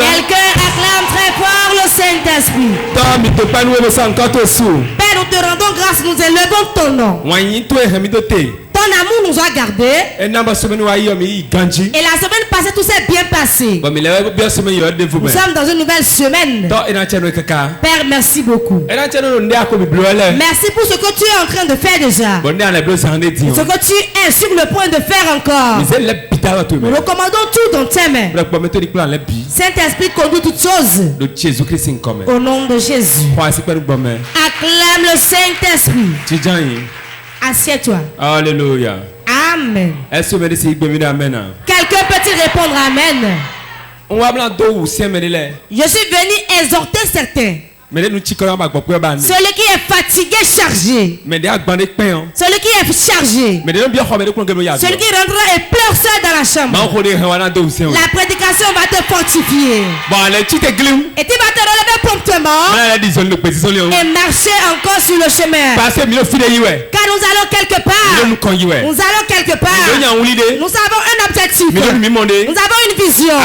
Quelqu'un acclame très fort le Saint-Esprit. Père, nous te rendons grâce, nous élevons ton nom. Ton amour nous a gardés. Et la semaine passée, tout s'est bien passé. Nous sommes dans une nouvelle semaine. Père, merci beaucoup. Merci pour ce que tu es en train de faire déjà. Ce que tu es sur le point de faire encore. Nous recommandons tout dans tes mains. Saint-Esprit conduit toutes choses. Au nom de Jésus. Acclame le Saint-Esprit. Assieds-toi. Alléluia. Amen. Quelqu'un peut-il répondre Amen? Je suis venu exhorter certains. Celui qui est fatigué, chargé. Celui qui est chargé. Celui qui rentrera et pleure seul dans la chambre. La prédication va te fortifier. Et tu vas te relever promptement. Et marcher encore sur le chemin. Car nous allons quelque part. Nous allons quelque part. Nous avons un objectif. Nous avons une vision.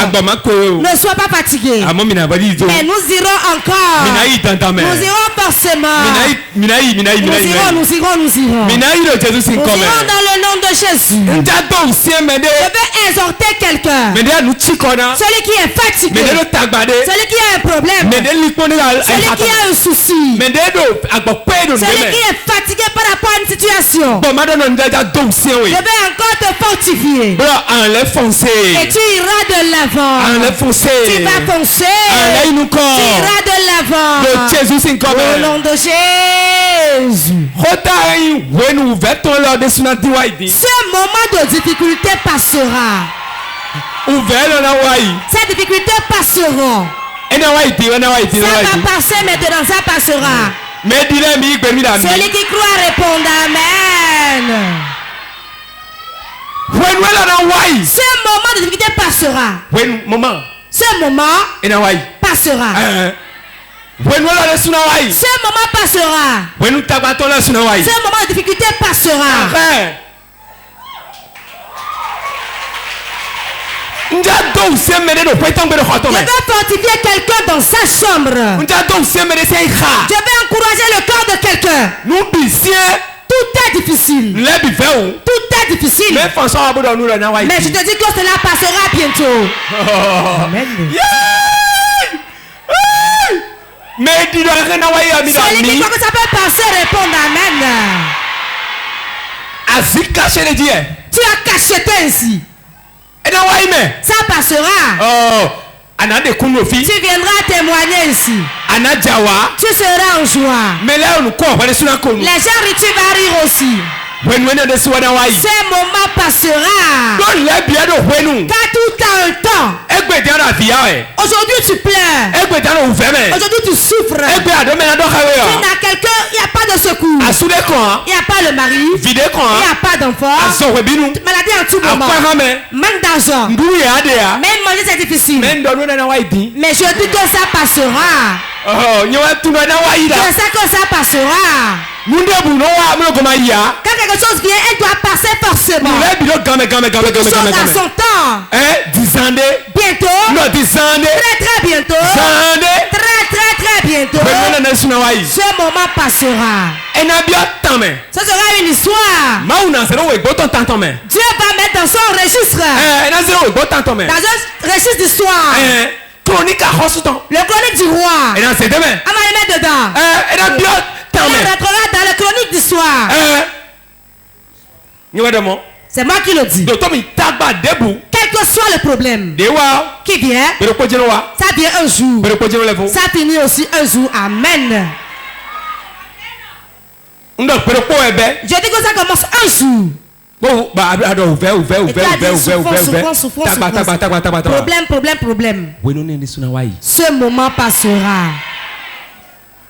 Ne sois pas fatigué. Mais nous irons encore. Nous irons forcément. Nous irons. Nous irons dans le nom de Jésus. Je veux exhorter quelqu'un. Celui qui est fatigué. Celui qui a un problème. Celui qui a un souci. Celui qui est fatigué par rapport à une situation. Je vais encore te fortifier. Et tu iras de l'avant. Tu vas foncer. Tu iras de l'avant. Au nom de Jésus. Ce moment de difficulté passera. Ces difficultés passeront. Ça va passer maintenant, ça passera. Celui qui croit répond Amen. Ce moment de difficulté passera. Ce moment passera. Ce moment passera. Ce moment de difficulté passera. Je vais fortifier quelqu'un dans sa chambre. Je vais encourager le cœur de quelqu'un. Tout est difficile. Tout est difficile. Mais je te dis que cela passera bientôt. Amen. Celui qui croit que ça peut passer, répondre Amen. Tu as cacheté ainsi. Ça passera. Tu viendras témoigner ici. Tu seras en joie. Les gens rient, tu vas rire aussi. Ce moment passera. Car tout a un temps. Aujourd'hui tu pleures. Aujourd'hui tu souffres. Tu n'as quelqu'un, il n'y a pas de secours. Il n'y a pas le mari. Il n'y a pas d'enfant. Maladie en tout moment. Manque d'argent. Même manger c'est difficile. Mais je dis que ça passera. Je sais que ça passera. Quand quelque chose vient, elle doit passer forcément. Toute chose a son temps. Bientôt. Très bientôt. Très bientôt. Ce moment passera. Ce sera une histoire. Dieu va mettre dans son registre. Dans un registre d'histoire. Le chronique du roi. On va le mettre dedans. Elle rentrera dans le chronique d'histoire. C'est moi qui le dis. Quel que soit le problème qui vient, ça vient un jour. Ça finit aussi un jour. Amen. Je dis que ça commence un jour. Problème. Ce moment passera.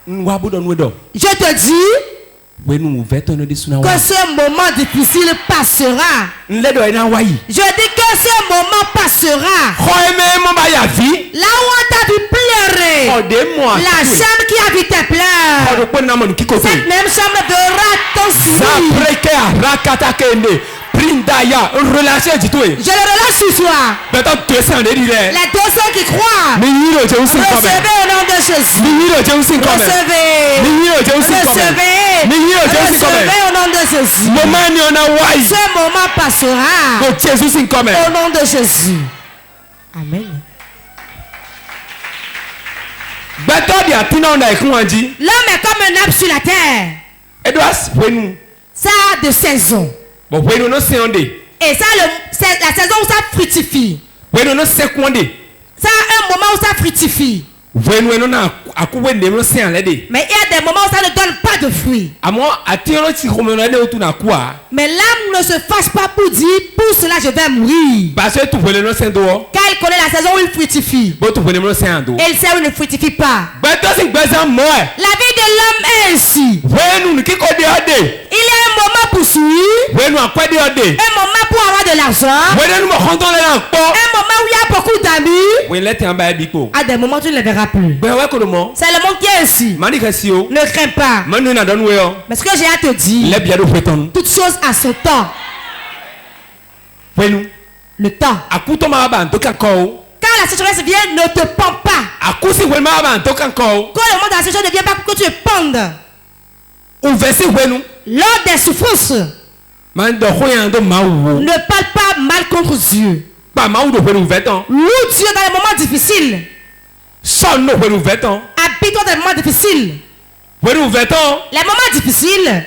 Je te dis que ce moment difficile passera. Je dis que ce moment passera. Là où on t'a vu pleurer, La chambre qui habite tes pleurs. Cette même chambre donnera ton souffle. Je le relâche ce soir. Les 200 qui croient. Recevez au nom de Jésus. Recevez au nom de Jésus. Ce moment passera. Au nom de Jésus. Amen. L'homme est comme un arbre sur la terre. Ça a des saisons. Et ça, la saison où ça fructifie. Ça a un moment où ça fructifie. Mais il y a des moments où ça ne donne pas de fruits. Mais l'âme ne se fâche pas pour dire, pour cela je vais mourir. Car il connaît la saison où il fructifie. Et il sait où il ne fructifie pas. La vie de l'homme est ainsi. Il y a un moment pour suivre. Un moment pour avoir de l'argent. Un moment où il y a beaucoup d'amis. À des moments tu ne les verras plus. C'est le monde qui est ainsi. Ne crains pas. Mais ce que j'ai à te dire, toute chose a son temps. Le temps. Quand la sécheresse vient, ne te pends pas. Quand le moment de la sécheresse ne vient pas, que tu te pendes. Lors des souffrances, ne parle pas mal contre Dieu. Loue Dieu dans les moments difficiles. Habite-toi dans les moments difficiles. Les moments difficiles.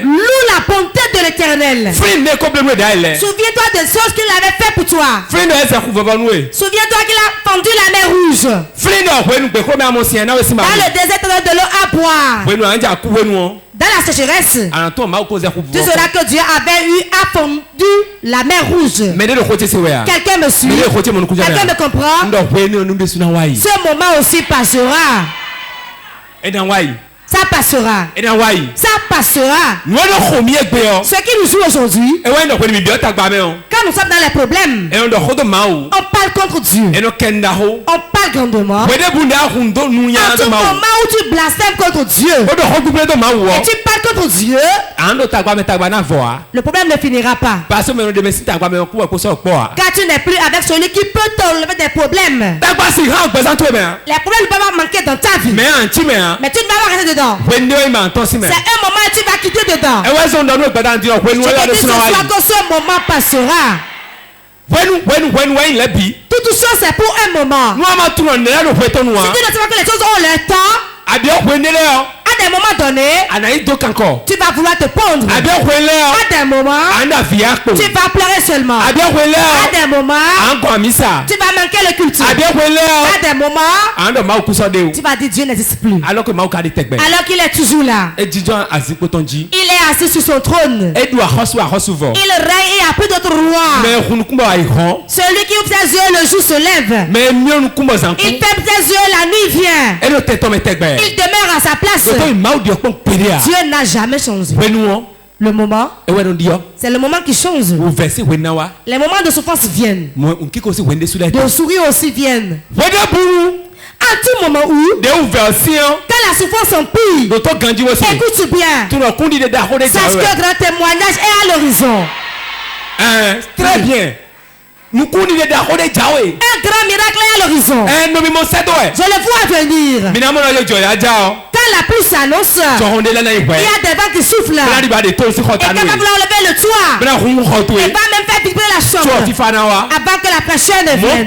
Loue la bonté de l'Éternel. Souviens-toi des choses qu'il avait fait pour toi. Souviens-toi qu'il a fendu la mer rouge. Dans le désert, de l'eau à boire. Dans la sécheresse, tu sauras que Dieu avait a fondu la mer rouge. Quelqu'un me suit? Quelqu'un me comprend? Ce moment aussi passera. Ça passera. Ça passera. Ce qui nous joue aujourd'hui, quand nous sommes dans les problèmes, on parle contre Dieu. On parle grandement. En tout moment où tu blasphèmes contre Dieu, et tu parles contre Dieu, le problème ne finira pas. Car tu n'es plus avec celui qui peut t'enlever des problèmes. Les problèmes ne peuvent pas manquer dans ta vie. Mais tu ne vas pas rester dedans. C'est un moment où tu vas quitter dedans. Je te dis ce soir que ce moment passera. Toute chose c'est pour un moment. Si tu ne sais pas que les choses ont leur temps, à des moments donnés, tu vas vouloir te pondre. À des moments, tu vas pleurer seulement. À des moments, tu vas manquer le culte. À des moments, tu vas dire Dieu n'existe plus. Alors qu'il est toujours là. Il est assis sur son trône. Il règne et il n'y a plus d'autre roi. Celui qui ouvre ses yeux, le jour se lève. Il ferme ses yeux, la nuit vient. Il demeure à sa place. Dieu n'a jamais changé. Le moment, c'est le moment qui change. Les moments de souffrance viennent. De sourire aussi viennent. À tout moment où, quand la souffrance empire, écoute bien. Sache que grand témoignage est à l'horizon. Très bien. Un grand miracle est à l'horizon. Je le vois venir. Quand la pluie s'annonce, il y a des vents qui soufflent. Et quand va vouloir lever le toit, il va même faire vibrer la chambre avant que la fraîcheur ne vienne.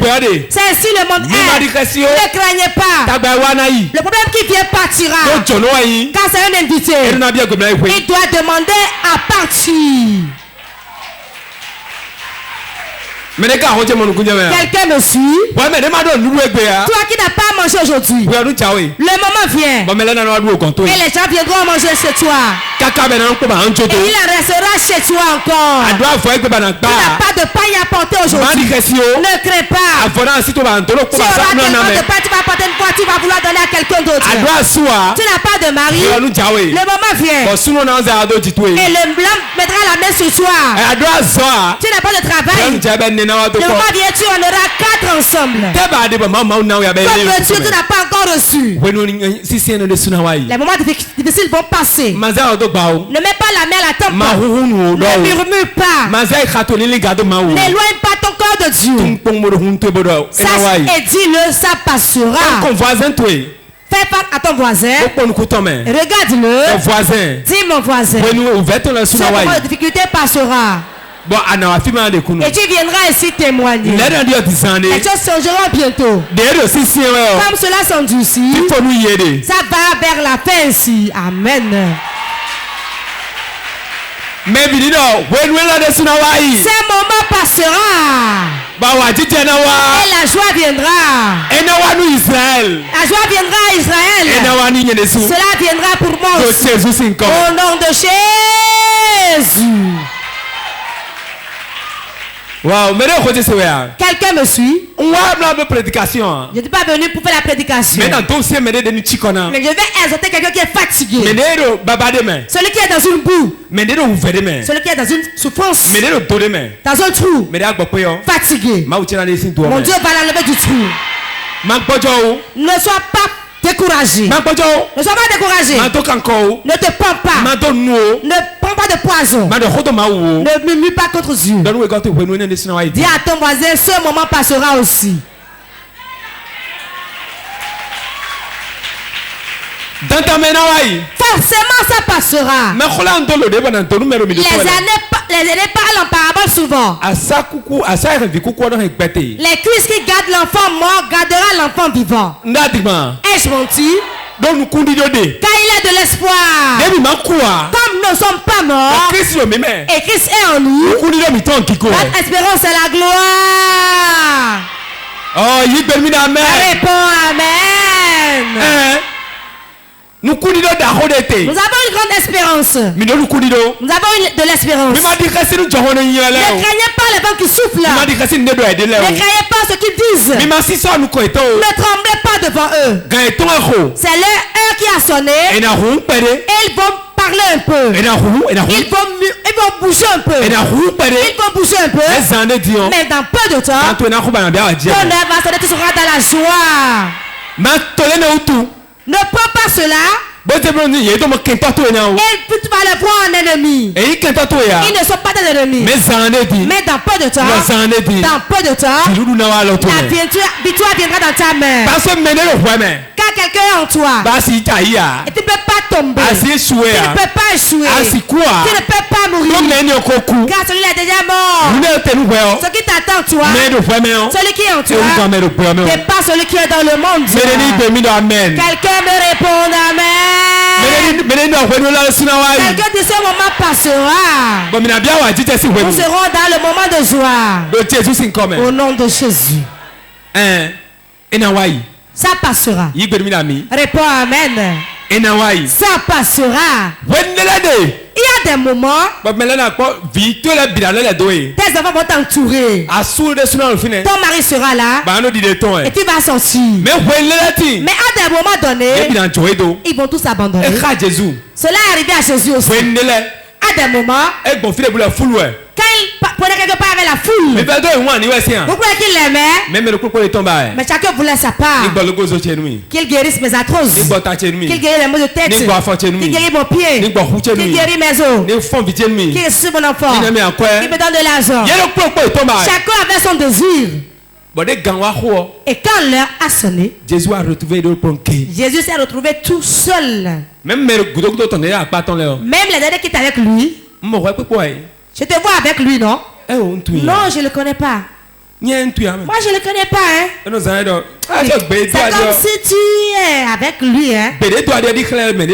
C'est ainsi le monde est. Ne craignez pas. Le problème qui vient partira. Quand c'est un invité, il doit demander à partir. Quelqu'un me suit? Toi qui n'as pas mangé aujourd'hui, le moment vient et les gens viendront manger chez toi et il restera chez toi encore. Tu n'as pas de pain à porter aujourd'hui. Ne crains pas. Tu auras tellement de pain, tu vas vas apporter une fois, tu vas vouloir donner à quelqu'un d'autre. Tu n'as pas de mari. Le moment vient. Et le blanc mettra la main sur toi. Tu n'as pas de travail. Le moment vient, tu en auras 4 ensemble. Comme tu n'as pas encore reçu. Les moments difficiles vont passer. Ne mets pas la main à la tempe. Ne murmure pas. N'éloigne pas ton corps de Dieu. Sache et dis-le, ça passera. Fais part à ton voisin. Regarde-le. Dis mon voisin. Ce moment de difficulté passera. Et tu viendras ici témoigner. Les choses changeront bientôt. Comme cela s'endurcit, ça va vers la fin ici. Amen. Ce moment passera. Et la joie viendra. La joie viendra à Israël. Cela viendra pour moi aussi. Au nom de Jésus. Wow, quelqu'un me suit? Je n'étais pas venu pour faire la prédication. Mais je vais exhorter quelqu'un qui est fatigué. Celui qui est dans une boue. Celui qui est dans une souffrance. Dans un trou. Fatigué. Mon Dieu va l'enlever du trou. Ne sois pas découragé. Ne sois pas découragé. Ne te prends pas. Ne prends pas de poison. Ne murmure pas contre Dieu. Dis à ton voisin, ce moment passera aussi. Forcément ça passera. Les années parlent en parabole souvent. Les cuisses qui gardent l'enfant mort gardera l'enfant vivant. Ai-je menti? Car il est de l'espoir. Comme nous ne sommes pas morts et Christ est en nous, notre espérance est la gloire. Oh, réponds amen. Nous avons une grande espérance. Nous avons de l'espérance. Ne craignez pas les vents qui soufflent. Ne craignez pas ce qu'ils disent. Ne tremblez pas devant eux. C'est leur heure qui a sonné. Et ils vont parler un peu. Ils vont bouger un peu. Mais dans peu de temps, ton heure va sonner, tu seras dans la joie. Ne prends pas cela. Et puis tu vas le voir en ennemi. Ils ne sont pas des ennemis. Mais dans peu de temps, la victoire viendra dans ta main. Car quelqu'un est en toi. Et tu ne peux pas tomber. Tu ne peux pas échouer. Tu ne peux pas mourir. Car celui-là est déjà mort. Ce qui t'attend toi, celui qui est en toi, n'est pas celui qui est dans le monde. Quelqu'un me répond amen. Quelqu'un dit ce moment passera. Nous serons dans le moment de joie. Au nom de Jésus. Ça passera. Réponds amen. Ça passera. Il y a des moments, tes enfants vont t'entourer. Ton mari sera là. Et tu vas sortir. Mais à des moments donnés, ils vont tous abandonner. Cela est arrivé à Jésus aussi. À des moments, quand il prenait quelque part avec la foule, vous croyez qu'il l'aimait? Mais chacun voulait sa part. Qu'il guérisse mes arthroses, qu'il guérisse les maux de tête, qu'il guérisse mon pied, qu'il guérisse mes os, qu'il ressuscite mon enfant, qu'il me donne de l'argent. Chacun avait son désir. Et quand l'heure a sonné, Jésus s'est retrouvé tout seul. Même les derniers qui étaient avec lui, je te vois avec lui, non? Non, je ne le connais pas. Moi, je ne le connais pas. C'est comme si tu es avec lui.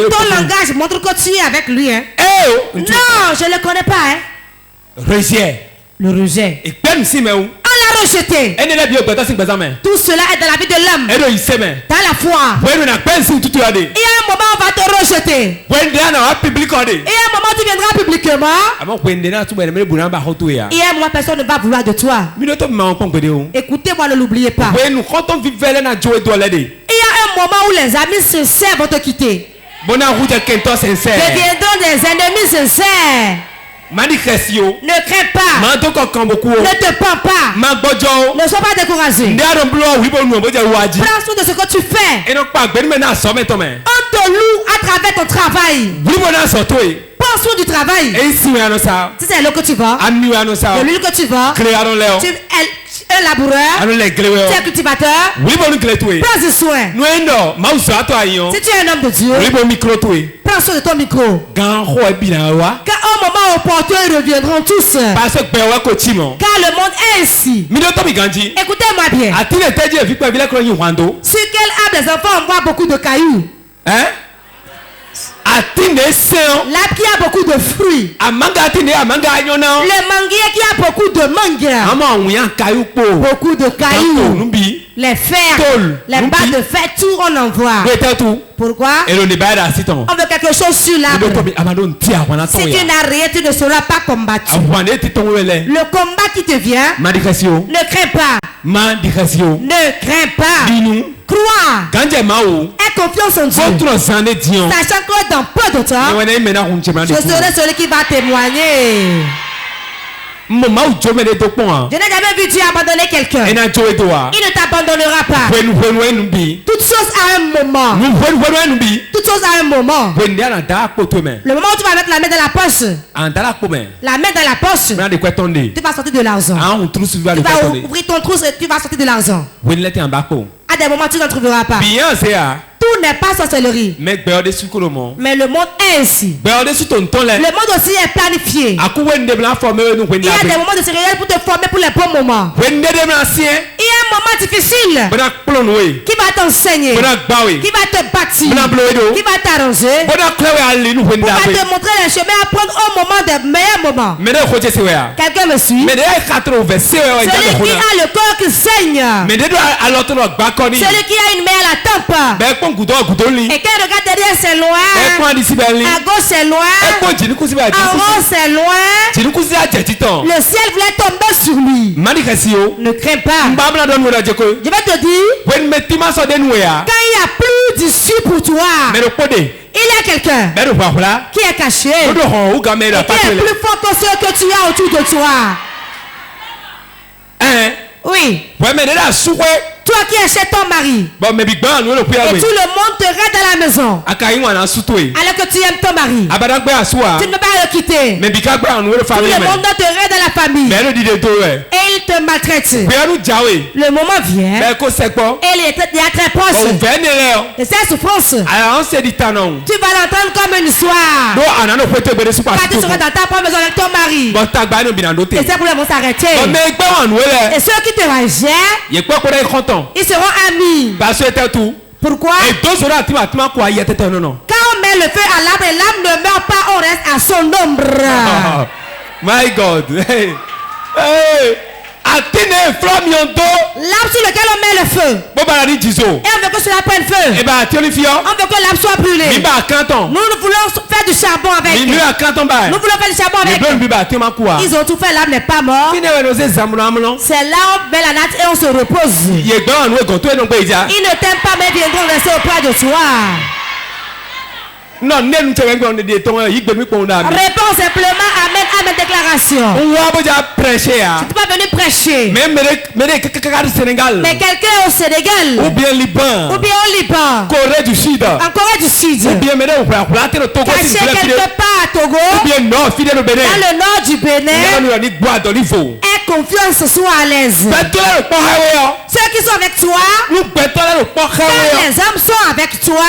Ton langage montre que tu es avec lui. Non, je ne le connais pas. Le rejet. On l'a rejeté. Tout cela est dans la vie de l'homme. Dans la foi. Il y a un moment où on va te rejeter. Il y a un moment où tu viendras publiquement. Il y a un moment où personne ne va vouloir de toi. Écoutez-moi, ne l'oubliez pas. Il y a un moment où les amis sincères vont te quitter. Deviendront des ennemis sincères. Ne crains pas. Ne te pends pas. Ne sois pas découragé. Prends soin de ce que tu fais. On te loue à travers ton travail. Prends soin du travail. Si c'est l'eau que tu vas, de l'huile que tu vas, tu es un laboureur, tu es un cultivateur. Prends soin. Si tu es un homme de Dieu, prends soin de ton micro. Car au moment opportun, ils reviendront tous. Car le monde est ainsi. Écoutez-moi bien. Sur quel arbre les enfants envoient beaucoup de cailloux? L'arbre qui a beaucoup de fruits. Le manguier qui a beaucoup de mangues. Beaucoup de cailloux. Les fers, les barres de fer, tout on envoie. Pourquoi? On veut quelque chose sur l'arbre. Si tu n'as rien, tu ne seras pas combattu. Le combat qui te vient, ne crains pas. Ne crains pas. Crois. Aie confiance en Dieu. Sachant que dans peu de temps, je serai celui qui va témoigner. Je n'ai jamais vu Dieu abandonner quelqu'un. Il ne t'abandonnera pas. Toute chose a un moment. Toute chose a un moment. Le moment où tu vas mettre la main dans la poche. La main dans la poche. Tu vas sortir de l'argent. Tu vas ouvrir ton trousse et tu vas sortir de l'argent. À des moments tu n'en trouveras pas. Tout n'est pas sorcellerie. Mais le monde est ainsi. Le monde aussi est planifié. Il y a des moments de céréales pour te former pour les bons moments. Il y a un moment difficile qui va t'enseigner, qui va te bâtir, qui va t'arranger, pour te montrer les chemins à prendre au moment des meilleurs moments. Quelqu'un me suit? Celui qui a le corps qui saigne, celui qui a une main à la tempe, et quand il regarde derrière c'est loin, à gauche c'est loin, en haut c'est loin, le ciel voulait tomber sur lui. Ne crains pas. Je vais te dire, quand il n'y a plus d'issue pour toi, il y a quelqu'un qui est caché et qui est plus fort que ceux que tu as autour de toi. Oui. Toi qui achètes ton mari, et tout le monde te reste dans la maison, alors que tu aimes ton mari, tu ne peux pas le quitter. Tout le monde te reste dans la famille, et il te maltraite. Le moment vient, et il est très proche. Et cette souffrance, tu vas l'entendre comme une histoire. Quand tu seras dans ta propre maison avec ton mari, et ces problèmes vont s'arrêter. Et ceux qui te rejettent, ils seront amis. Pourquoi? Quand on met le feu à l'arbre et l'arbre ne meurt pas, on reste à son ombre. My God. Hey. L'arbre sur lequel on met le feu, et on veut que cela prenne feu, on veut que l'arbre soit brûlé. Nous voulons faire du charbon avec. Nous voulons faire du charbon avec. Ils ont tout fait, l'arbre n'est pas mort. C'est là on met la natte et on se repose. Ils ne t'aiment pas mais viendront rester auprès de toi. Non, réponds simplement amen à mes déclarations. Tu n'es pas venu prêcher. Mais quelqu'un au Sénégal, ou bien au Liban, Corée du Sud, en Corée du Sud, ou bien caché quelque part à Togo, ou bien dans le nord du Bénin, aie confiance, sois à l'aise. Ceux qui sont avec toi, quand les hommes sont avec toi,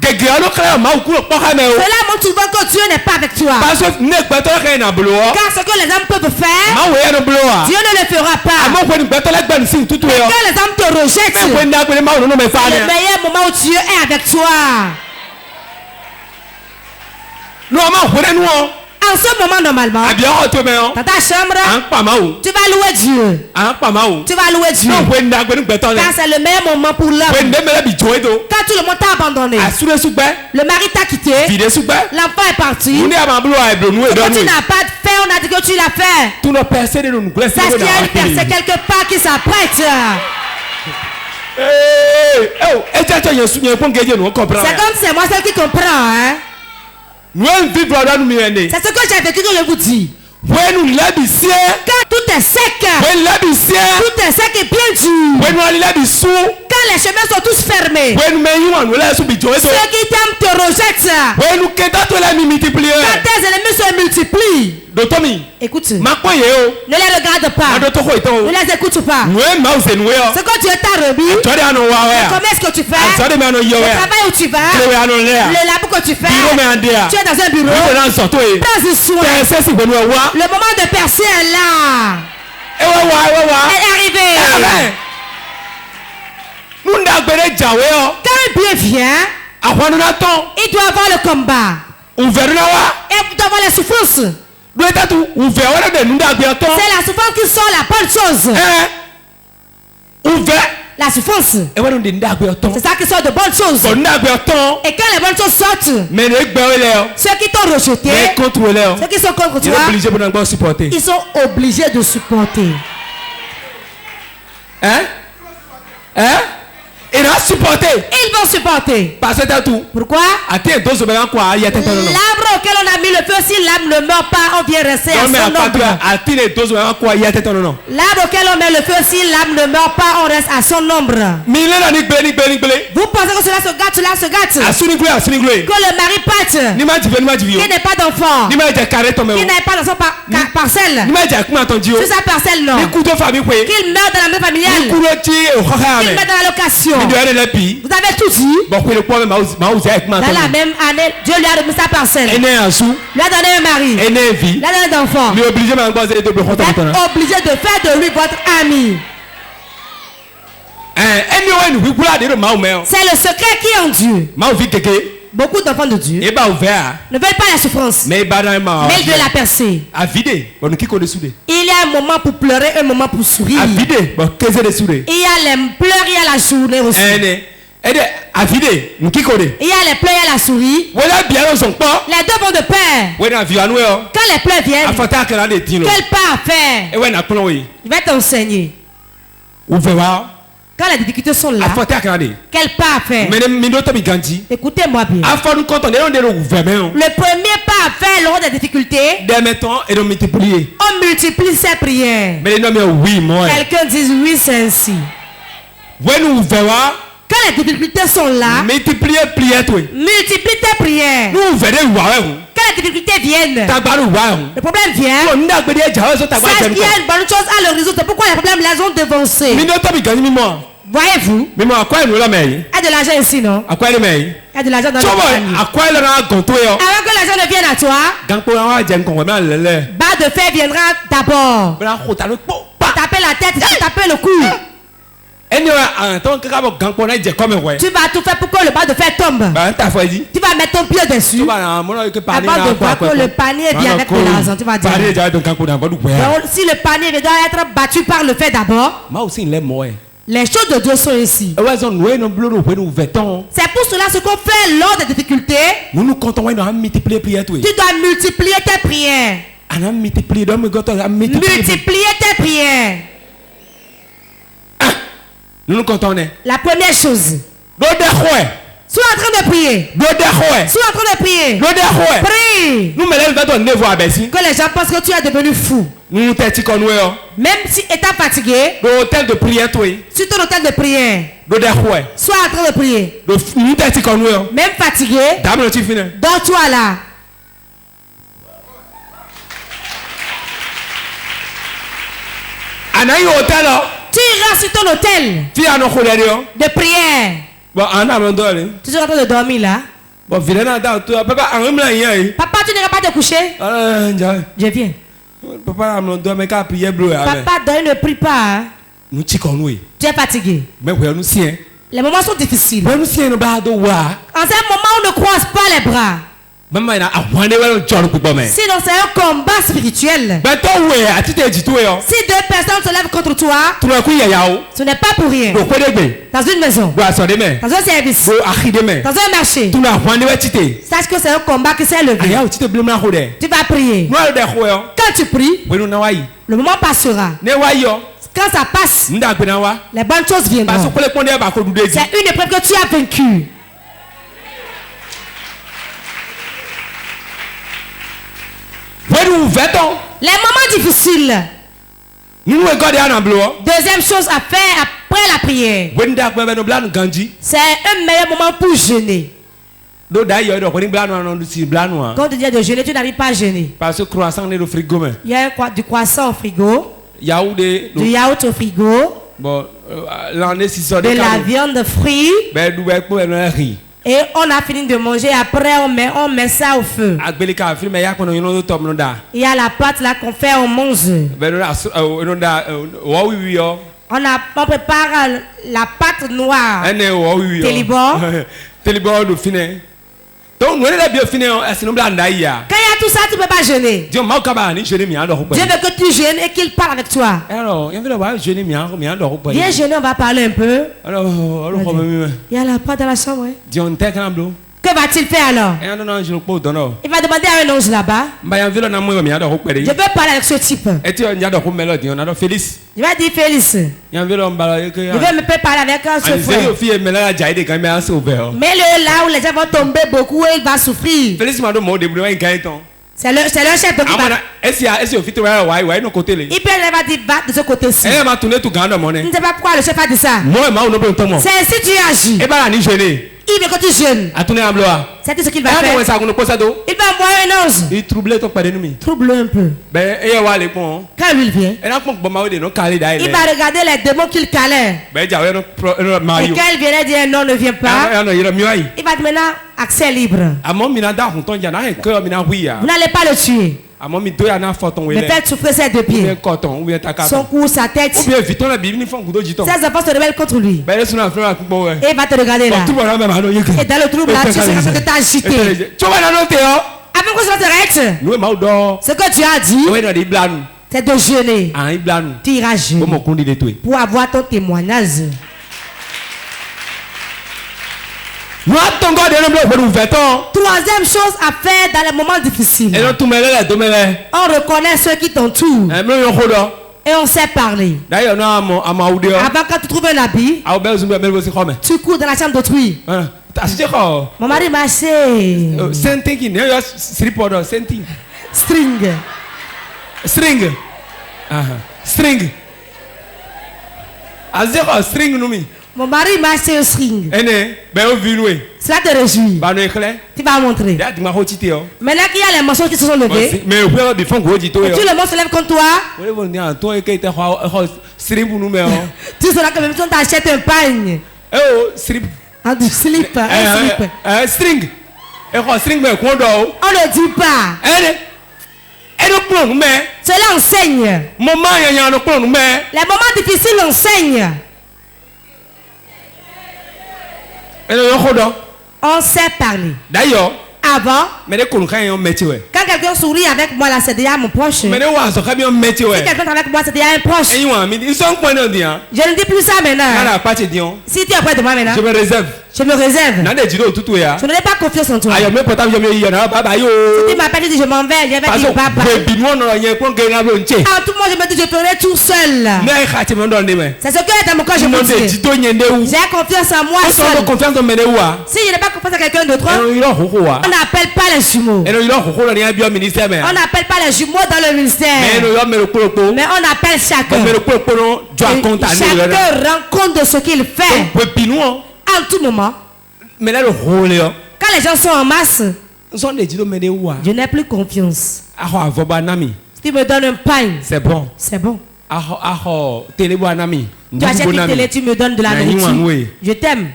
cela montre souvent que Dieu n'est pas avec toi. Car ce que les hommes peuvent faire, Dieu ne le fera pas. Quand les hommes te rejettent, c'est le meilleur moment où Dieu est avec toi. À En ce moment, normalement, dans ta chambre, tu vas louer Dieu. Tu vas louer Dieu. Car c'est le meilleur moment pour l'homme. Quand tout le monde t'a abandonné, le mari t'a quitté, l'enfant est parti. Quand tu n'as pas fait, on a dit que tu l'as fait. C'est qu'il y a une percée quelque part qui s'apprête. C'est comme c'est moi celle qui comprend. Hein? C'est ce que j'ai vécu que je vous dis. Quand tout est sec, tout est sec et bien dur. Quand les chemins sont tous fermés, ceux qui t'aiment te rejettent. Quand tes ennemis se multiplient, écoute, ne les regarde pas, ne les écoute pas. Ce que Dieu t'a remis, comment est-ce que tu fais, le travail où tu vas, le labo que tu fais, tu es dans un bureau, prends-y soin. Le moment de percer est là. Elle est arrivée. Quand un bien vient, il doit avoir le combat. Et il doit avoir la souffrance. C'est la souffrance qui sort la bonne chose. La souffrance. C'est ça qui sort de bonnes choses. Et quand les bonnes choses sortent, ceux qui t'ont rejeté, ceux qui sont contre toi, ils sont obligés de supporter. Ils vont supporter. Pourquoi? L'arbre auquel on a mis le feu, si l'arbre ne meurt pas, on vient rester à son ombre. L'arbre auquel on met le feu, si l'arbre ne meurt pas, on reste à son ombre. Vous pensez que cela se gâte, que le mari parte, qu'il n'ait pas d'enfant, qu'il n'ait pas dans son parcelle, sur sa parcelle, non, qu'il meurt dans la maison familiale, qu'il meurt dans la location. Vous avez tout dit. Dans la même année, Dieu lui a donné sa parcelle. Lui a donné un mari. Lui a donné un enfant. Vous êtes obligé de faire de lui votre ami. C'est le secret qui est en Dieu. Beaucoup d'enfants de Dieu ne veulent pas la souffrance, mais ils veulent la percer. Il y a un moment pour pleurer, un moment pour sourire. Il y a les pleurs, il y a la journée aussi. Il y a les pleurs, il y a la souris. Les deux vont de pair. Quand les pleurs viennent, quel pas à faire? Il va t'enseigner. Quand les difficultés sont là, quel pas à faire? Écoutez-moi bien. Le premier pas à faire lors des difficultés, on multiplie ses prières. Quelqu'un dit oui, c'est ainsi. Quand les difficultés sont là, multiplie tes prières. Quand les difficultés viennent, le problème vient. C'est qu'il y a une bonne chose à l'horizon. C'est pourquoi les problèmes les ont devancés. Voyez-vous? Il y a de l'argent ici, non? Il y a de l'argent dans le panier. Avant que l'argent ne vienne à toi, bas de fer viendra d'abord. Taper la tête, taper le cou. Tu vas tout faire pour que le bas de fer tombe. Tu vas mettre ton pied dessus. Avant de voir que le panier vient avec de l'argent, tu vas dire. Donc, si le panier doit être battu par le fer d'abord, les choses de Dieu sont ici. C'est pour cela ce qu'on fait lors des difficultés. Tu dois multiplier tes prières. Multiplier tes prières. La première chose. Sois en train de prier. Sois en train de prier. Prie. Que les gens pensent que tu es devenu fou. Même si étant fatigué, sur ton hôtel de prière, sois en train de prier. Même fatigué, dors-toi là. Tu iras sur ton hôtel de prière. Tu seras en train de dormir là. Papa, tu n'iras pas te coucher? Je viens. Papa, ne prie pas. Tu es fatigué. Les moments sont difficiles. En ce moment, on ne croise pas les bras. Sinon c'est un combat spirituel. Si deux personnes se lèvent contre toi, ce n'est pas pour rien. Dans une maison, dans un service, dans un marché, sache que c'est un combat qui s'est levé. Tu vas prier. Quand tu pries, le moment passera. Quand ça passe, les bonnes choses viendront. C'est une épreuve que tu as vaincue. Les moments difficiles. Deuxième chose à faire après la prière. C'est un meilleur moment pour jeûner. Quand tu dis de jeûner, tu n'arrives pas à jeûner. Parce que croissant est au frigo. Il y a du croissant au frigo. Du yaourt au frigo. De la viande de fruits. Et on a fini de manger, après on met ça au feu. Il y a la pâte là qu'on fait, on mange. On prépare la pâte noire. Télébor. Quand il y a tout ça, tu ne peux pas jeûner. Dieu veut que tu jeûnes et qu'il parle avec toi. Viens jeûner, on va parler un peu. Il y a la pâte dans la chambre. Que va-t-il faire alors? Il va demander à un ange là-bas. Je peux parler avec ce type. Je vais dire Félix. Je vais me parler avec ce frère. Mais là où les gens vont tomber beaucoup, il va souffrir. C'est le chef de il va dire va de ce côté-ci. Je ne sais pas pourquoi le chef a dit ça. C'est ainsi tu agis. Il veut que tu jeûnes. C'est tout ce qu'il va faire. Il va envoyer un ange. Il trouble un peu. Quand lui il vient, il va regarder les démons qu'il calait. Et quand il vient dire non, ne viens pas, il va dire maintenant accès libre. Vous n'allez pas le tuer. Mais faites souffrir ses deux pieds, son cou, sa tête. Ses enfants se rebellent contre lui. Et il va te regarder là. Et dans le trouble là, tu sais que tu as agité. Avant que ça t'arrête, ce que tu as dit, c'est de jeûner. Tu iras jeûner pour avoir ton témoignage. Troisième chose à faire dans les moments difficiles. On reconnaît ceux qui t'entourent. Et on sait parler. Avant quand tu trouves un habit, tu cours dans la chambre d'autrui. Mon mari m'a acheté string. Mon mari m'a acheté un string. Cela te réjouit. Tu vas montrer. Maintenant qu'il y a les mensonges qui se sont levés, et tout le monde se lève contre toi, tu sauras que même si on t'achète un pagne, du slip, string. On ne dit pas. Cela enseigne. Les moments difficiles enseignent. On sait parler. D'ailleurs, avant, quand quelqu'un sourit avec moi là, c'est déjà mon proche. Si quelqu'un est avec moi, c'est déjà un proche. Je ne dis plus ça maintenant. Si tu es près de moi maintenant, je me réserve. Je n'ai pas confiance en toi. Si tu m'appelles et dis je m'en vais, je vais dire papa. En tout monde, je me dis je ferai tout seul. C'est ce que est dans mon corps, je me dis. J'ai confiance en moi seul. Si je n'ai pas confiance en quelqu'un d'autre, on n'appelle pas les jumeaux. On n'appelle pas les jumeaux dans le ministère. Mais on appelle chacun. Chacun rend compte de ce qu'il fait. En tout moment, quand les gens sont en masse, je n'ai plus confiance. Si tu me donnes un pain, c'est bon. C'est bon. Tu achètes une télé, tu me donnes de la nourriture. Je t'aime.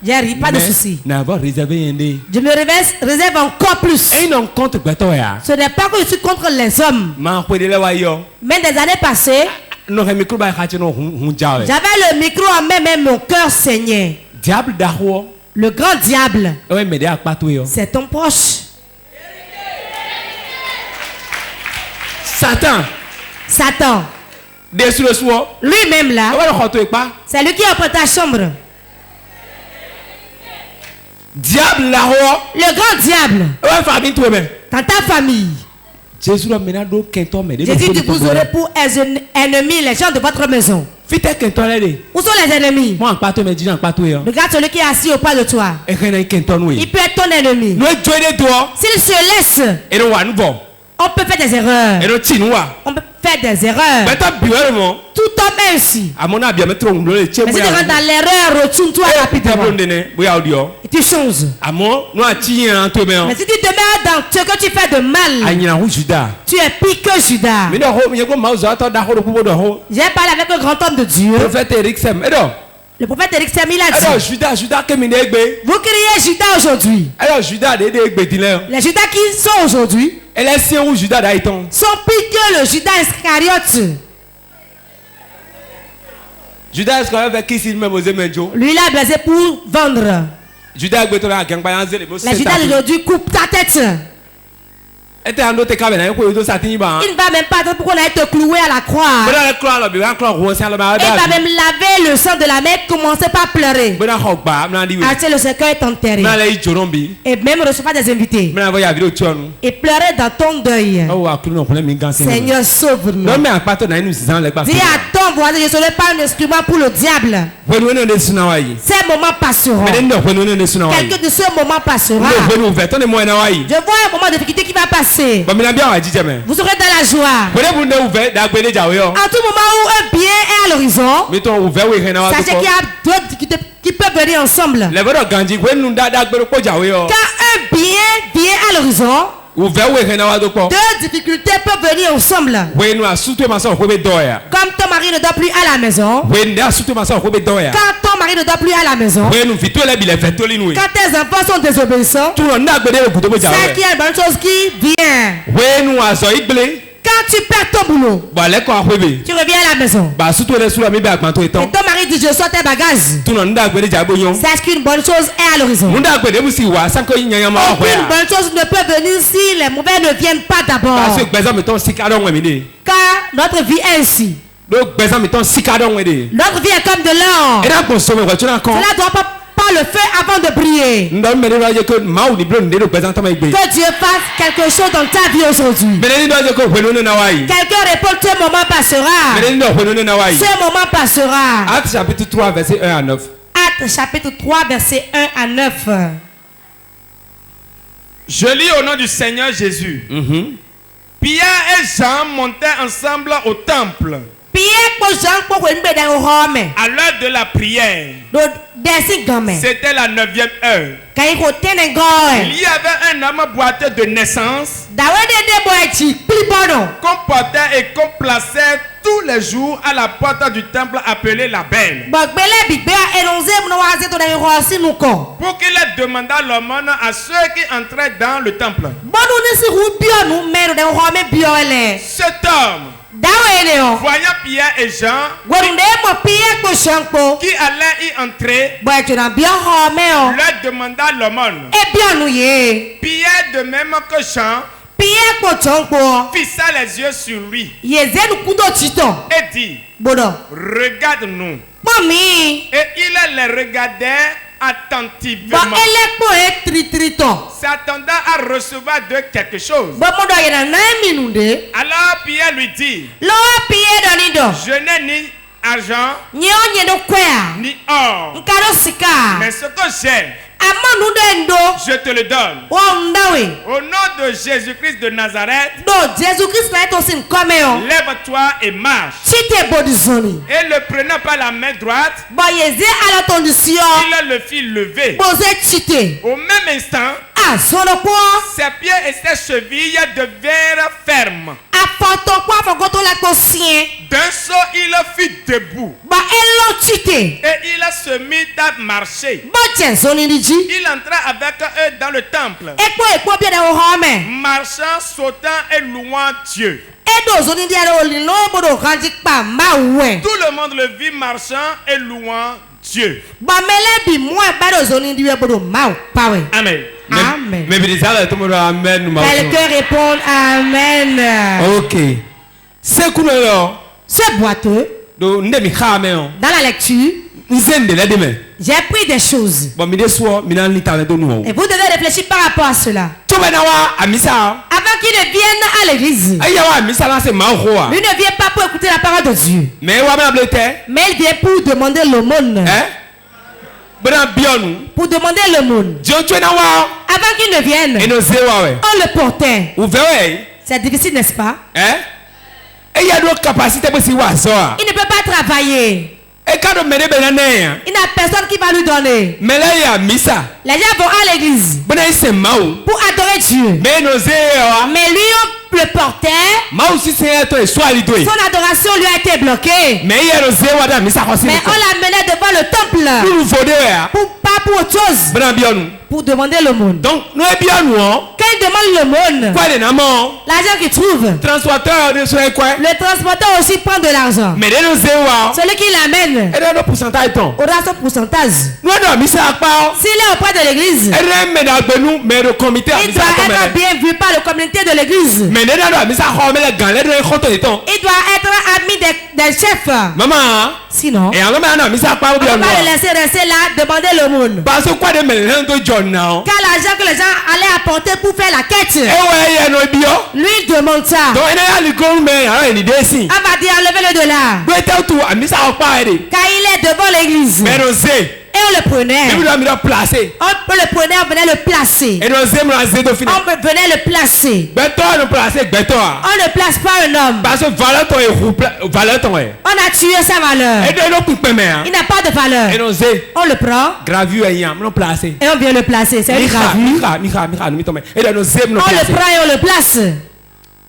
J'ai pas de soucis. Je me réserve encore plus. Ce n'est pas que je suis contre les hommes. Mais des années passées, j'avais le micro en main, mais mon cœur saignait. Le grand diable, c'est ton proche. Satan. Lui-même là. C'est lui qui a pris ta chambre. Diable là. Le grand diable. Dans ta famille. Jésus dit vous aurez pour ennemis les gens de votre maison. Où sont les ennemis? Regarde celui qui est assis au pas de toi. Il peut être ton ennemi. S'il se laisse, on peut faire des erreurs. On peut faire des erreurs. Tout homme est ainsi. Mais si tu rentres dans l'erreur, retourne-toi rapidement. Et tu changes. Mais si tu demeures dans ce que tu fais de mal, tu es pire que Judas. J'ai parlé avec un grand homme de Dieu. Le prophète Eric Sem, il a dit. Vous criez Judas aujourd'hui. Les Judas qui sont aujourd'hui sont pires que le Judas Iscariote. Judas Iscariote, lui il a baisé pour vendre. Judas aujourd'hui coupe ta tête. Il ne va même pas attendre pour qu'on aille te clouer à la croix. Il va même laver le sang de la mère, commencer par pleurer. Le cercueil est enterré. Et même recevoir des invités. Et pleurer dans ton deuil. Seigneur, sauve-nous. Dis à ton voisin, je ne serai pas un instrument pour le diable. Ces moments passeront. Quelques de ce moment passera. Je vois un moment de difficulté qui va passer. Vous serez dans la joie. En tout moment où un bien est à l'horizon, sachez qu'il y a deux difficultés qui peuvent venir ensemble. Quand un bien vient à l'horizon, deux difficultés peuvent venir ensemble. Comme ton mari ne dort plus à la maison. Quand ton mari ne dort plus à la maison. Quand tes enfants sont désobéissants. C'est qu'il y a une bonne chose qui vient. Quand tu perds ton boulot, tu reviens à la maison. Et ton mari dit je sors tes bagages. C'est qu'une bonne chose est à l'horizon. Aucune bonne chose ne peut venir si les mauvais ne viennent pas d'abord. Car notre vie est ainsi. Notre vie est comme de l'or. Cela doit pas le feu avant de briller. Que Dieu fasse quelque chose dans ta vie aujourd'hui. Quelqu'un répond ce moment passera. Ce moment passera. Actes chapitre 3 verset 1 à 9. Actes chapitre 3 verset 1 à 9. Je lis au nom du Seigneur Jésus. Pierre et Jean montaient ensemble au temple. À l'heure de la prière. C'était la 9e heure. Il y avait un homme boiteux de naissance qu'on portait et qu'on plaçait tous les jours à la porte du temple appelé la Belle. Pour qu'il demandât l'aumône à ceux qui entraient dans le temple. Cet homme, voyant Pierre et Jean qui allaient y entrer, leur demanda l'aumône. Pierre, de même que Jean, fixa les yeux sur lui et dit, regarde-nous. Et il les regardait attentivement, s'attendant à recevoir de quelque chose. Alors Pierre lui dit, je n'ai ni argent ni or, mais ce que j'ai, je te le donne. Au nom de Jésus-Christ de Nazareth, lève-toi et marche. Et le prenant par la main droite, il le fit lever. Au même instant, ses pieds et ses chevilles devinrent fermes. D'un saut, il fut debout. Et il se mit à marcher. Il entra avec eux dans le temple, marchant, sautant et louant Dieu. Tout le monde le vit marchant et louant Dieu. Amen. Amen. Quelqu'un répond Amen. Ok. C'est boiteux. Dans la lecture, j'ai pris des choses. Et vous devez réfléchir par rapport à cela. Avant qu'il ne vienne à l'église, lui ne vient pas pour écouter la parole de Dieu. Mais il vient pour demander l'aumône. Pour demander l'aumône. Avant qu'il ne vienne, on le portait. C'est difficile, n'est-ce pas? Il ne peut pas travailler. Il n'a personne qui va lui donner. Les gens vont à l'église pour adorer Dieu. Mais lui, on le portait. Son adoration lui a été bloquée. Mais on l'amenait devant le temple. Pas pour autre chose. Pour demander l'aumône. Donc, quand il demande l'aumône, l'argent qu'il trouve, le transporteur aussi prend de l'argent. Celui qui l'amène aura son pourcentage. S'il est auprès de l'église, il doit être bien vu par le comité de l'église. Il doit être ami des chefs. Sinon, on va le laisser rester là, demander l'aumône. Car l'argent que les gens allaient apporter pour faire la quête, lui il demande ça. On va dire enlevez-le de là. Car il est devant l'église. Et on le prenait. On le prenait, on venait le placer. On venait le placer. On ne place pas un homme. On a tué sa valeur. Il n'a pas de valeur. On le prend. Et on vient le placer. C'est une gravure. On le prend et on le place.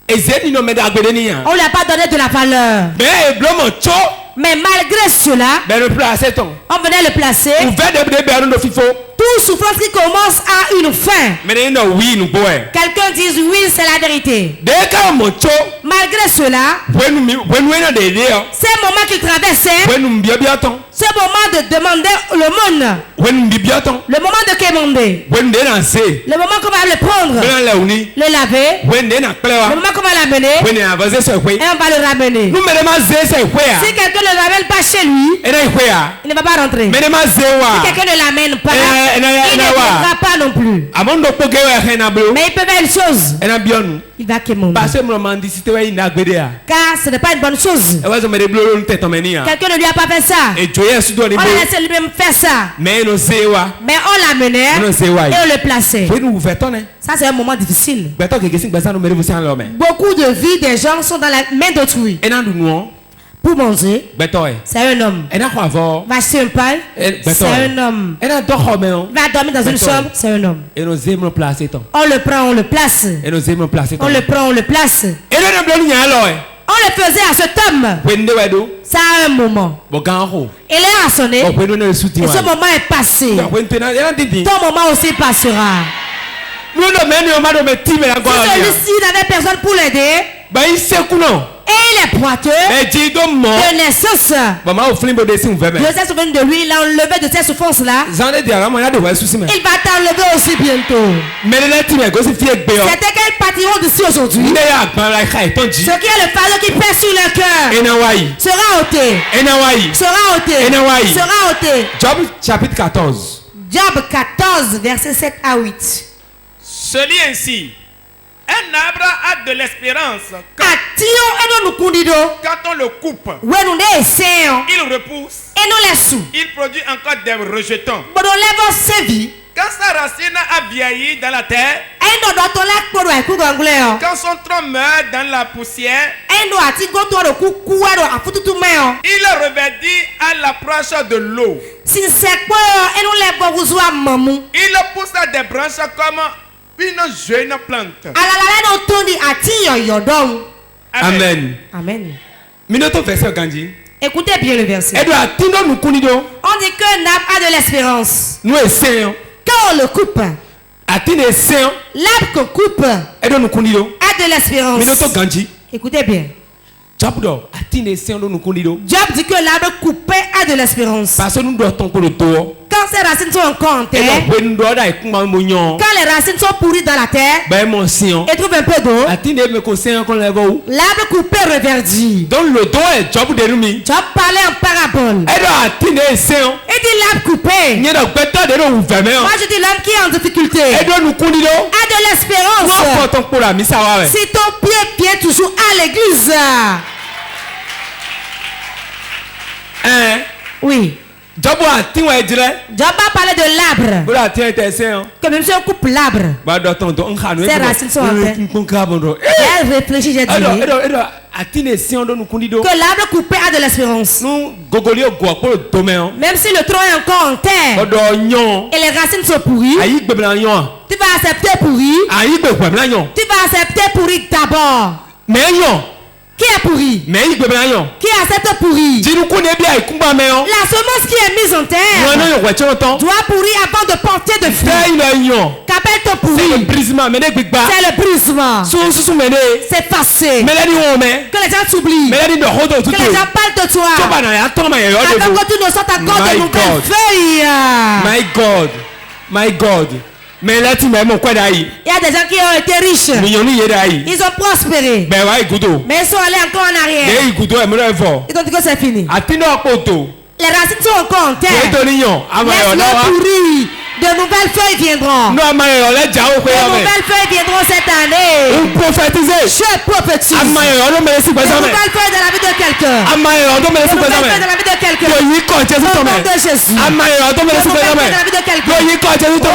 On ne lui a pas donné de la valeur. Mais malgré cela, on venait le placer. Toute souffrance qui commence à une fin. Quelqu'un dit oui, c'est la vérité. Malgré cela, ces moments qu'il traversait, ce moment de demander l'aumône, le moment de quémander, le moment qu'on va le prendre, le laver, le moment qu'on va l'amener, et on va le ramener. Si quelqu'un ne l'amène pas chez lui, il ne va pas rentrer. Si quelqu'un ne l'amène pas, il ne viendra pas non plus. Mais il peut faire une chose. Il va quémander. Car ce n'est pas une bonne chose. Quelqu'un ne lui a pas fait ça. On a laissé lui-même faire ça. Mais on l'amenait et on le plaçait. Ça c'est un moment difficile. Beaucoup de vies des gens sont dans la main d'autrui. Pour manger, c'est un homme. Va acheter un pain, c'est un homme. Va dormir dans une chambre, c'est un homme. On le prend, on le place. On le prend, on le place. On le faisait à cet homme. Ça a un moment. Et l'heure a sonné. Et ce moment est passé. Ton moment aussi passera. Si celui-ci n'avait personne pour l'aider, et il est boiteux de naissance, Dieu s'est souvenu de lui, il l'a enlevé de ces souffrances-là. Il va t'enlever aussi bientôt. C'était quel pâtiront d'ici aujourd'hui? Ce qui est le fardeau qui pèse sur le cœur sera ôté. Sera ôté. Sera ôté. Job chapitre 14. Job 14, versets 7 à 8. Se lit ainsi. Un arbre a de l'espérance quand on le coupe. Il repousse. Il produit encore des rejetons. Quand sa racine a vieilli dans la terre, quand son tronc meurt dans la poussière, il revêtit à l'approche de l'eau. Il pousse à des branches comme une jeune plante. Amen. Amen. Écoutez bien le verset. On dit qu'un arbre a de l'espérance. Quand on le coupe, l'arbre qu'on coupe a de l'espérance. Écoutez bien. Job dit que l'arbre coupé a de l'espérance. Quand ces racines sont encore en terre, quand les racines sont pourries dans la terre et trouvent un peu d'eau, l'arbre coupé reverdit. Donc le dos est Job de Rumi. Job parlait en parabole. Et dit l'arbre coupé. Moi je dis l'homme qui est en difficulté a de l'espérance. Si ton pied vient toujours à l'église. Oui. Job a parlé de l'arbre. Que même si on coupe l'arbre, ses racines sont en terre. Elle réfléchit, j'ai dit que l'arbre coupé a de l'espérance. Même si le tronc est encore en terre et les racines sont pourries, tu vas accepter pourri. Tu vas accepter pourri d'abord. Qui est pourri? Qui accepte pourri? La semence qui est mise en terre doit pourrir avant de porter de fruits. Qu'appelle-t-on pourri? C'est le brisement. C'est passé. Que les gens t'oublient. Que les gens parlent de toi. Avant que tu ne sortes encore de nouvelles feuilles. My God. Mais là, il y a des gens qui ont été riches. Ils ont prospéré. Mais ils sont allés encore en arrière. Ils ont dit que c'est fini. Les racines sont encore en terre. Laisse-le pourrir. De nouvelles feuilles viendront. De nouvelles feuilles viendront cette année. Je prophétise. De nouvelles feuilles dans la vie de quelqu'un. De nouvelles feuilles dans la vie de quelqu'un. Au nom de Jésus. De nouvelles feuilles dans la vie de quelqu'un. Au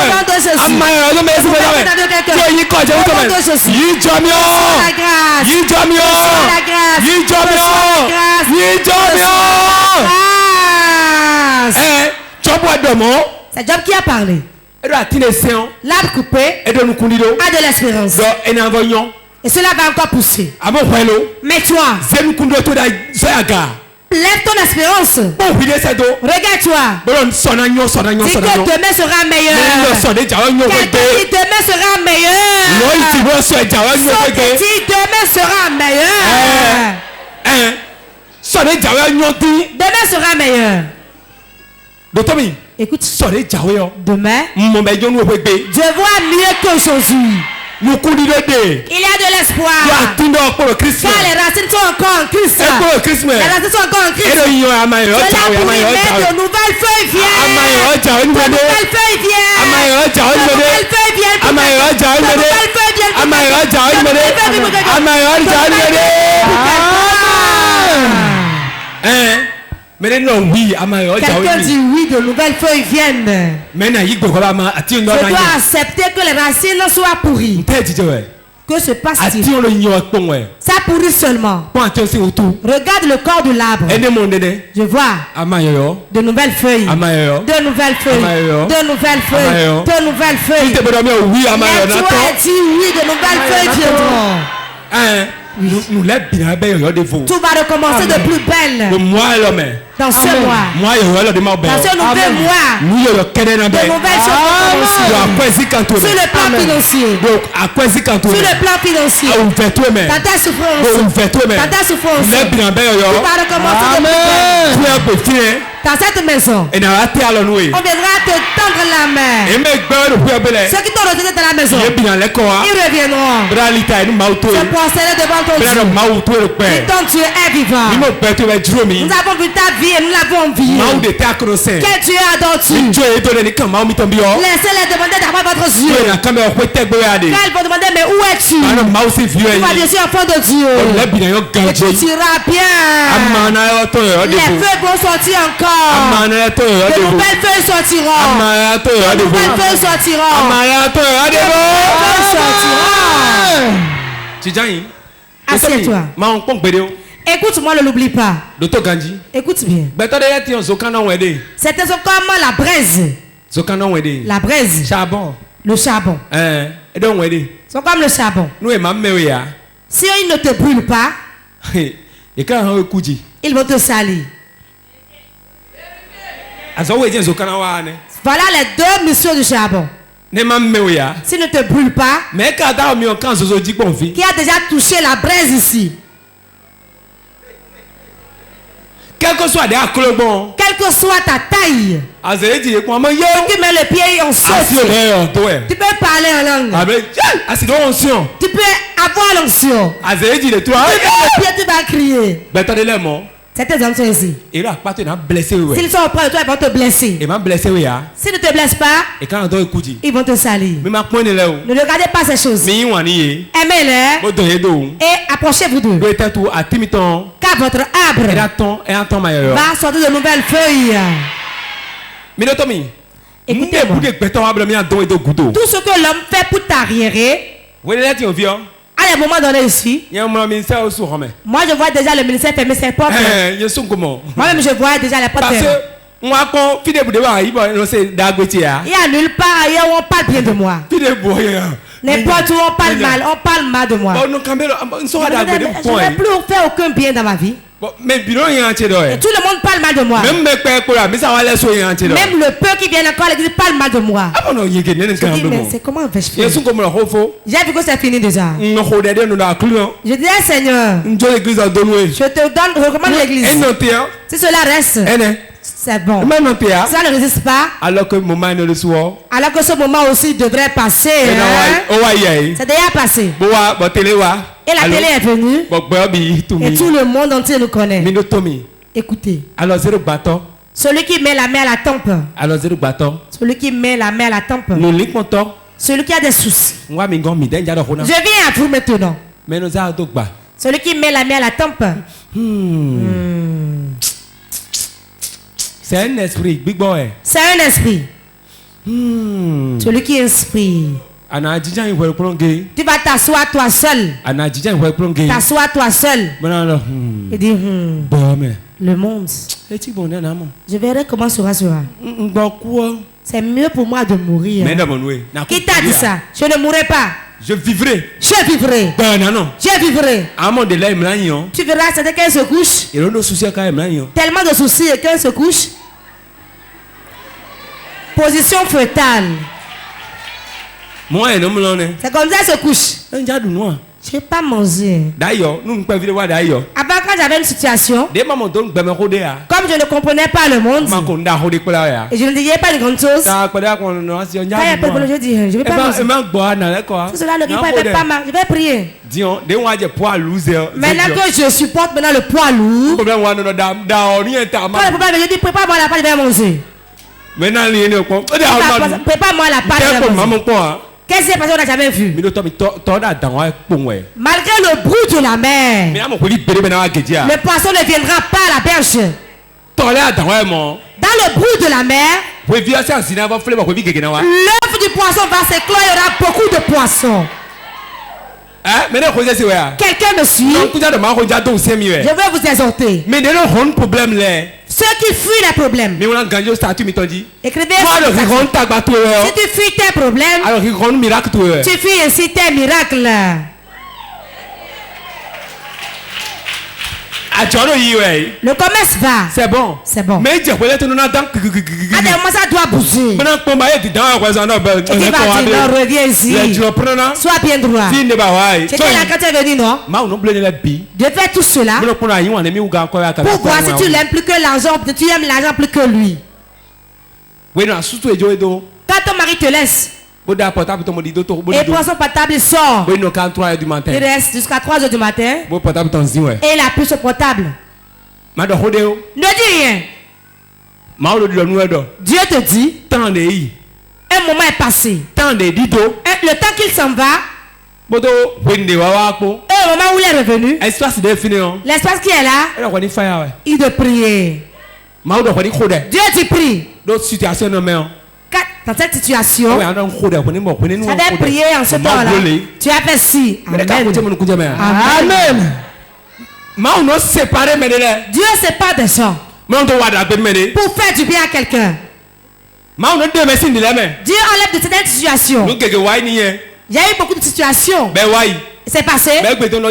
nom de Jésus. De nouvelles feuilles dans la vie de quelqu'un. Au nom de Jésus. La grâce. La grâce. C'est Job qui a parlé. L'arbre coupé a de l'espérance. Et cela va encore pousser. Mais toi, lève ton espérance. Regarde-toi. Dis que demain sera meilleur. Quelqu'un dit demain sera meilleur. Sauter dit demain sera meilleur. Demain sera meilleur. Écoute, demain, Dieu voit mieux qu'aujourd'hui. Il y a de l'espoir. Car les racines sont encore en Christ. Les racines sont encore en Christ. De nouvelles feuilles viennent. De nouvelles feuilles viennent. De nouvelles feuilles viennent. De nouvelles feuilles viennent. Quelqu'un dit oui, de nouvelles feuilles viennent. Je dois accepter que les racines soient pourries. Que se passe-t-il? Ça pourrit seulement. Regarde le corps de l'arbre. Je vois de nouvelles feuilles. De nouvelles feuilles. De nouvelles feuilles. De nouvelles feuilles. Et toi dis oui, de nouvelles feuilles viendront. Tout va recommencer de plus belle. Dans ce mois. Dans ce nouvel mois. De nouvelles choses. Sur le plan financier. Sur le plan financier. Dans ta souffrance. Dans ta souffrance. Tout va recommencer de plus belle. Dans cette maison, on viendra te tendre la main. Ceux qui t'ont rejeté dans la maison, ils reviendront. Se prosterner devant ton Dieu. Et ton Dieu est vivant. Nous avons vu ta vie et nous l'avons vu. Quel Dieu adores-tu? Laissez-les demander d'avoir votre Dieu. Car ils vont demander, mais où es-tu? Tu vas dire, je suis enfant de Dieu. Et tu iras bien. Les feux vont sortir encore. De nouvelles feuilles sortiront. De nouvelles feuilles sortiront. Assieds-toi. Écoute-moi, ne l'oublie pas. Écoute bien. C'était comme la braise. La braise. Le charbon. C'est comme le charbon. Si ils ne te brûlent pas, ils vont te salir. Voilà les deux missions du charbon. S'il ne te brûle pas, qui a déjà touché la braise ici, Quel que soit quelle que soit ta taille, tu mets le pied en saute. Tu peux parler en langue. Tu peux avoir l'onction. Tu mets le pied, tu vas crier. C'est tes hommes ici. S'ils sont auprès de toi, ils vont te blesser. S'ils ne te blessent pas, ils vont te salir. Ne regardez pas ces choses. Aimez-les et approchez-vous d'eux. Car votre arbre va sortir de nouvelles feuilles. Écoutez-moi. Tout ce que l'homme fait pour t'arriérer, à un moment donné ici, moi je vois déjà le ministère fermer ses portes. Moi-même je vois déjà les portes fermées. Il n'y a nulle part ailleurs où on parle bien de moi. N'importe où on parle mal de moi. Je ne vais plus faire aucun bien dans ma vie. Et tout le monde parle mal de moi. Même le peu qui vient encore à l'église parle mal de moi. Je dis, mais c'est comment vais-je faire? J'ai vu que c'est fini déjà. Je dis, Seigneur, je te donne, recommande l'église. Si cela reste, c'est bon. Ça ne résiste pas. Alors que ce moment aussi devrait passer. C'est déjà passé. Et la télé est venue. Et tout le monde entier nous connaît. Écoutez. Celui qui met la main à la tempe. Celui qui met la main à la tempe. Celui qui a des soucis. Je viens à vous maintenant. Celui qui met la main à la tempe. C'est un esprit, big boy. C'est un esprit. Celui qui inspire. Tu vas t'asseoir toi seul. T'asseoir toi seul. Et dire, le monde. Je verrai comment sera. C'est mieux pour moi de mourir. Qui t'a dit ça? Je ne mourrai pas. Je vivrai. Je vivrai. Je vivrai. Tu verras, c'est qu'elle se couche. Tellement de soucis et qu'elle se couche. Position fœtale. C'est comme ça qu'elle se couche. Je n'ai pas mangé. D'ailleurs, avant, quand j'avais une situation, comme je ne comprenais pas le monde, et je ne disais pas une grande chose, quand il y a pas de problème, je dis, je ne vais pas manger. Tout cela, le repas ne fait pas mal. Je vais prier. Maintenant que je supporte le poids lourd, quand le problème, je dis, prépare-moi la pâte, je vais manger. Prépare-moi la pâte, je vais manger. Qu'est-ce qui s'est passé? On n'a jamais vu. Malgré le bruit de la mer, le poisson ne viendra pas à la berge. Dans le bruit de la mer, l'œuf du poisson va s'éclore. Il y aura beaucoup de poissons. Quelqu'un me suit? Je veux vous exhorter. Ceux qui fuient les problèmes. Écrivez. Si tu fuis tes problèmes, tu fuis ainsi tes miracles. Le commerce va. C'est bon. C'est bon. Mais à des moments, ça doit bouger. Et tu vas dire, non, reviens ici. Sois bien droit. C'était là quand tu es venu, non? De faire tout cela pour voir si tu l'aimes plus que l'argent, tu aimes l'argent plus que lui. Quand ton mari te laisse, et prend son portable, il sort. Il reste jusqu'à 3h du matin. Et il a plus ce portable. Ne dis rien. Dieu te dit, un moment est passé. Le temps qu'il s'en va, et au moment où il est revenu, l'espace qui est là, il te prie. Dieu te prie. Dans cette situation, tu avais prié en ce temps-là. Tu as fait si. Amen. Amen. Dieu sépare des gens pour faire du bien à quelqu'un. Dieu enlève de certaines situations. Il y a eu beaucoup de situations. C'est passé. Et maintenant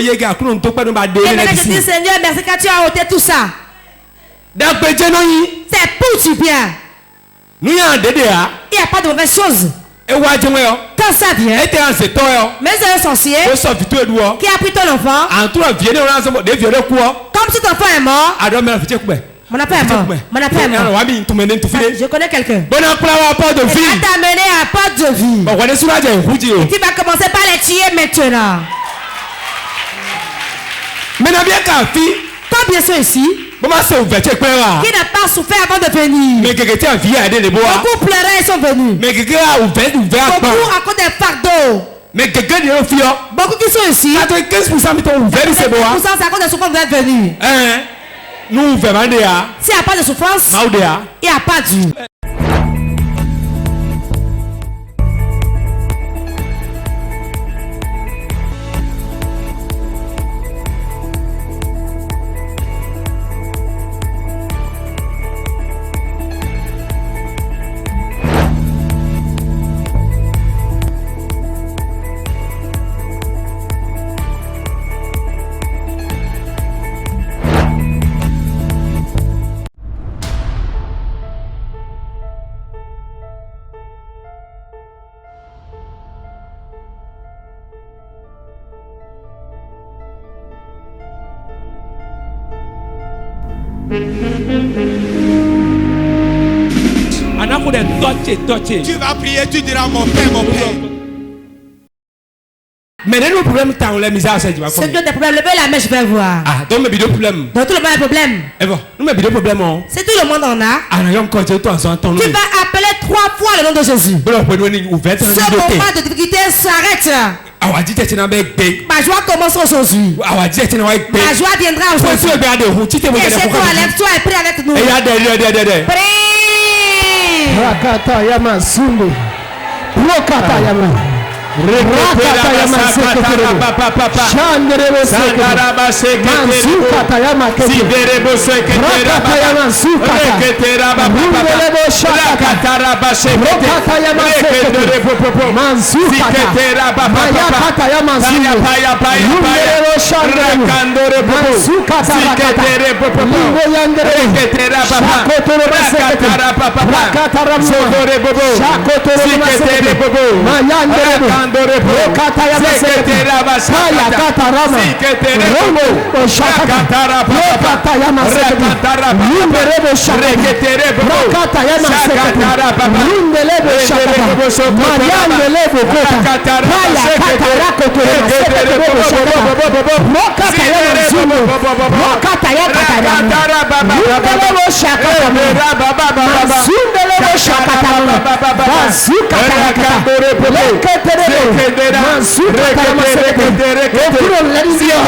je dis, Seigneur, merci quand tu as ôté tout ça. C'est pour du bien. Il n'y a pas de mauvaise chose. Quand ça vient, mais c'est un sorcier qui a pris ton enfant. Comme cet enfant est mort, Mon père est mort. Mon père est mort. Je connais quelqu'un. Bon, on pas de vie. Il va t'amener à pas de vie. Bon, et tu vas commencer par les tuer maintenant. Maintenant, bien qu'un fille. Toi, bien sûr, ici. Qui n'a pas souffert avant de venir. Beaucoup pleuraient et sont venus. Beaucoup à cause des fardeaux. Beaucoup qui sont ici. 95% c'est à cause des souffrances venus. Nous, s'il n'y a pas de souffrance, il n'y a pas de vie. Tu vas prier, tu diras mon père, mon père. Mais les problèmes, c'est que des problèmes. Levez la main, je vais voir. Ah, donc mes bidons problèmes. Donc tout le monde a un problème. Eh bon, nous mes bidons problèmes. C'est tout le monde en a. Ah, tu vas appeler 3 fois le nom de Jésus. Ce moment de difficulté s'arrête. Ma joie commence aujourd'hui. Ma joie viendra aujourd'hui. Et c'est quoi, lève-toi et prie avec nous. Prie. Rakata Yama Sundu. Rokata Yama. Rakata Yama Sekere. Shandere Sekere. Mansukata Yama Sekere. Rakata Yama Sukata. Rundele Shakata. Rokata Yama Sekere. Mansukata. Mayakata Yama Sundu. Rundele Shandere. Mansukata Rakata. Libo Yandere. Shakotoro Sekere. Rakata Ramu. Shakotoro Sekere. Mayandere. Rokata Yama Sekere. Mayakata Ramu. Romo Shakata. Rokata Yama Sekere. Rundele Shakata. Rokata Yama Sekere. Rundele Shakata. Mayandele Kota. Mayakata Rakotoro Sekere. Rokata Yama Zulu. Rokata Yakata Ramu. Rundele Shakata. Masundele Shakata. Bazukata Rakata. Leketere. Mansukata Yama Sekere. Okuro Lendio. Lendio.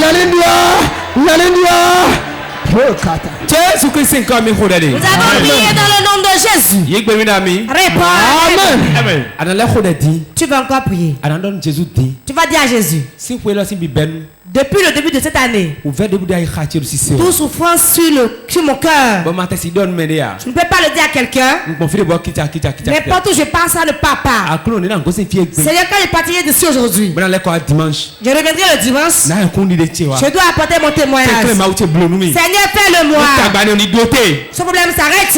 Lendio. Lendio. Jésus Christ est comme il faut aller. Nous avons prié dans le nom de Jésus. Réponds. Amen. Tu vas encore prier. Tu vas dire à Jésus. Depuis le début de cette année, toute souffrance sur mon cœur, je ne peux pas le dire à quelqu'un. N'importe où je passe, ça ne part pas. Seigneur, quand je partirai d'ici aujourd'hui, je reviendrai le dimanche. Je dois apporter mon témoignage. Seigneur, fais-le-moi. Ce problème s'arrête.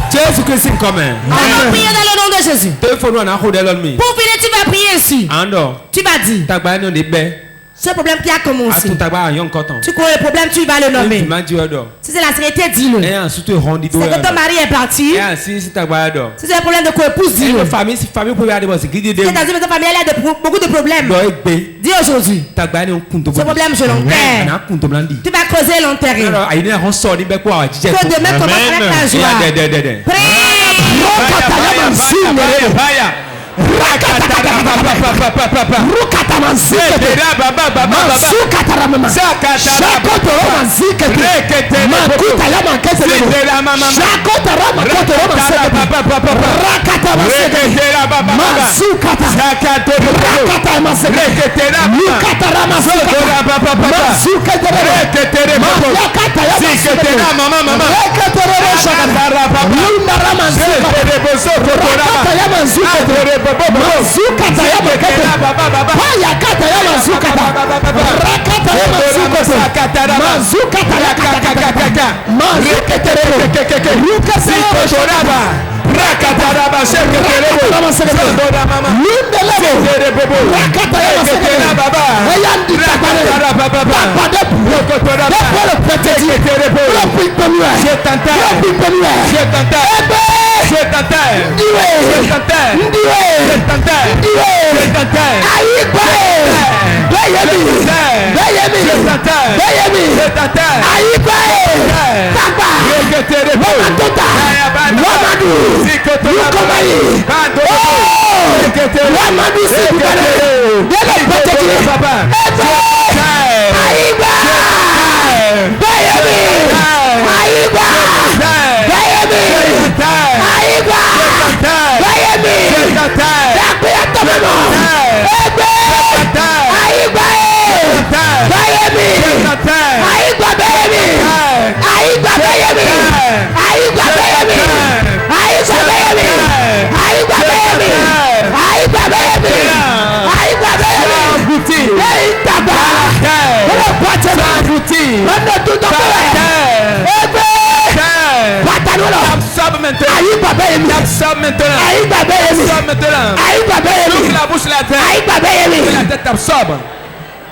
Jésus Christ est commun. On va prier dans le nom de Jésus. Pour finir, tu vas prier ici. Tu vas dire. Ce problème qui a commencé. Tu connais le problème, tu vas le nommer. Si c'est la sérénité, dis-le. C'est que ton mari est parti. Si c'est un problème de co-épouse, dis-le. C'est-à-dire que ta famille a beaucoup de problèmes. Dis aujourd'hui. Ce problème, je l'enterre. Tu vas creuser l'enterrer. Que demain commence ta joie. Prie.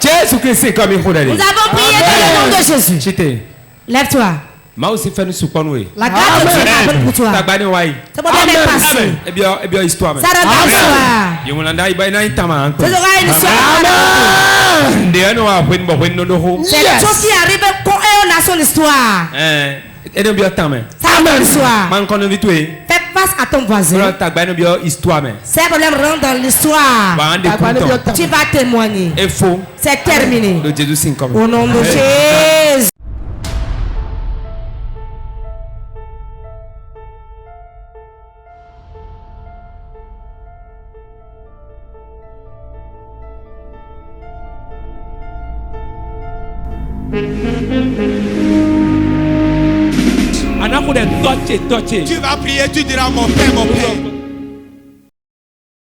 Jésus Christ est comme il faut aller. Nous avons prié dans le nom de Jésus. Lève-toi. La grâce de Dieu est pour toi. Ce problème est passé. Ça regarde ça. Ce sera une histoire. C'est la chose qui arrive quand on a son ton histoire. Et nous bien temps mais. Ça ton histoire. Man qu'on invite. Fais face à ton voisin. Histoire mais. Ces problèmes rentrent dans l'histoire. Tu vas témoigner. Et faux. C'est terminé. Le Jésus signe comme. Au nom de Jésus. Tu vas prier, tu diras mon Père, mon Père.